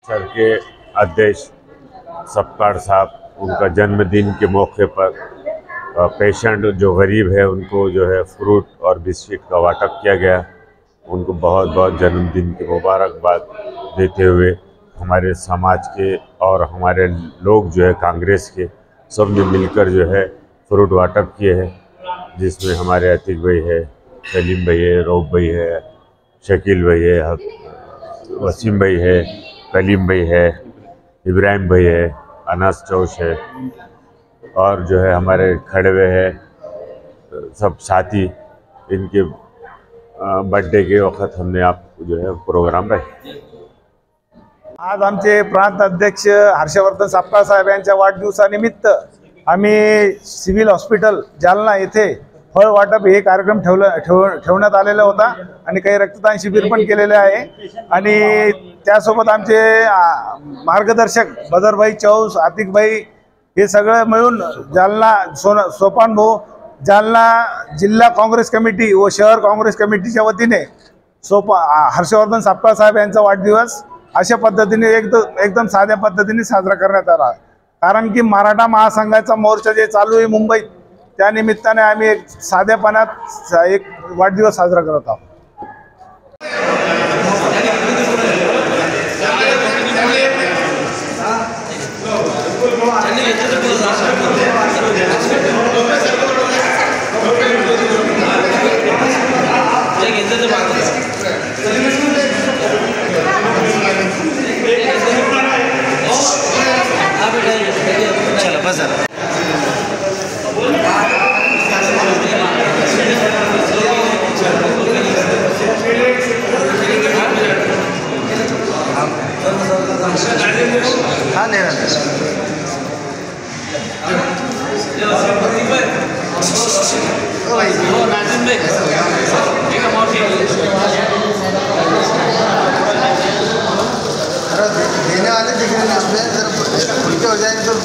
Sir के अध्यक्ष सपकाळ साहब, उनका जन्मदिन के मौके पर पेशेंट जो गरीब है उनको जो है फ्रूट और बिस्किट का वाटप किया गया। उनको बहुत बहुत जन्मदिन की मुबारकबाद देते हुए हमारे समाज के और हमारे लोग जो है कांग्रेस के सब ने मिलकर जो है फ्रूट वाटप किए हैं, जिसमें हमारे अतीक भाई है, सलीम भाई है, रऊफ भाई है, शकील भाई है, वसीम भाई है, कलीम भाई है, इब्राहिम भाई है, अनास चौश है और जो है हमारे खड़वे है सब साथी। इनके बर्थडे के वक्त हमने आप जो है प्रोग्राम रखे। आज आमचे प्रांत अध्यक्ष हर्षवर्धन सपकाळ साहेब यांच्या वाढदिवसानिमित्त आम्ही सिव्हिल हॉस्पिटल जालना येथे फळ वाटप हे कार्यक्रम ठेवण्यात आलेला होता आणि काही रक्तदान शिबिर पण केलेले आहे। आणि त्यासोबत आमचे मार्गदर्शक बदरभाई चौस, आतिकभाई हे सगळे मिळून जालना सोपान भाऊ जालना जिल्हा काँग्रेस कमिटी व शहर काँग्रेस कमिटीच्या वतीने हर्षवर्धन सपकाळ साहेब यांचा वाढदिवस अशा पद्धतीने एकदम साध्या पद्धतीने साजरा करण्यात आला। कारण की मराठा महासंघाचा मोर्चा जे चालू आहे मुंबईत, त्या निमित्ताने आम्ही एक साधेपणात एक वाढदिवस साजरा करत आहोत। हाँ ले देने वाले दिख रहे हैं, उसमें उल्टे हो जाएंगे सर